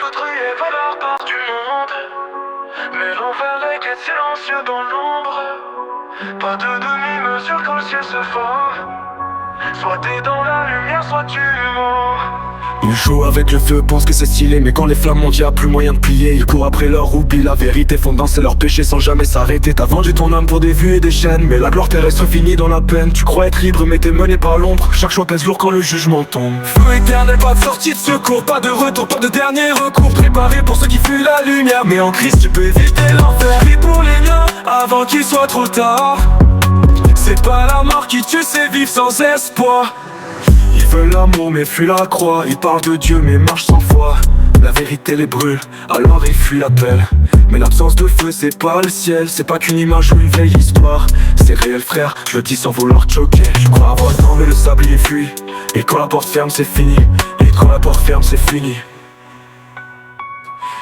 Trier par la part du monde, mais l'enfer les quêtes silencieux dans l'ombre. Pas de demi-mesure quand le ciel se fend. Soit t'es dans la lumière, soit tu mens. Ils jouent avec le feu, pensent que c'est stylé, mais quand les flammes montent, y'a plus moyen de plier. Ils courent après leur oubli, la vérité font danser leur péché sans jamais s'arrêter. T'as vendu ton âme pour des vues et des chaînes, mais la gloire terrestre finit dans la peine. Tu crois être libre, mais t'es mené par l'ombre. Chaque choix pèse lourd quand le jugement tombe. Feu éternel, pas de sortie de secours, pas de retour, pas de dernier recours. Préparé pour ceux qui fuient la lumière, mais en Christ tu peux éviter l'enfer. Prie pour les miens, avant qu'il soit trop tard. C'est pas la mort qui tue, c'est vivre sans espoir. Ils veulent l'amour mais fuient la croix. Ils parlent de Dieu mais marchent sans foi. La vérité les brûle, alors ils fuient l'appel. Mais l'absence de feu c'est pas le ciel. C'est pas qu'une image ou une vieille histoire. C'est réel frère, je le dis sans vouloir te choquer. Je crois avoir le temps mais le sablier fuit. Et quand la porte ferme c'est fini. Et quand la porte ferme c'est fini.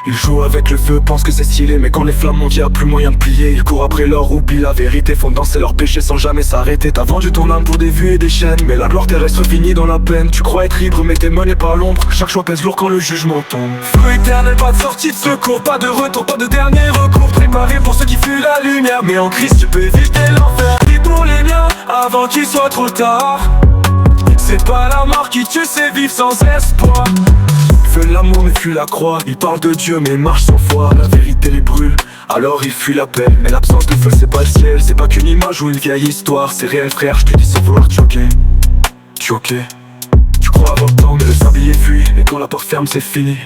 Ils jouent avec le feu, pensent que c'est stylé, mais quand les flammes montent, y'a plus moyen de plier. Ils courent après leur oubli, la vérité font danser leur péché sans jamais s'arrêter. T'as vendu ton âme pour des vues et des chaînes, mais la gloire terrestre finit dans la peine. Tu crois être libre, mais t'es mené par l'ombre. Chaque choix pèse lourd quand le jugement tombe. Feu éternel, pas de sortie de secours, pas de retour, pas de dernier recours. Préparé pour ceux qui fuient la lumière, mais en Christ tu peux éviter l'enfer. Prie pour les miens, avant qu'il soit trop tard. C'est pas la mort qui tue, c'est vivre sans espoir. Ils veulent l'amour mais fuient la croix. Ils parlent de Dieu mais marchent sans foi. La vérité les brûle, alors ils fuient la paix. Mais l'absence de feu c'est pas le ciel. C'est pas qu'une image ou une vieille histoire. C'est réel frère, je te dis sans vouloir te choquer. Tu crois avoir le temps mais le sablier fuit. Et quand la porte ferme c'est fini.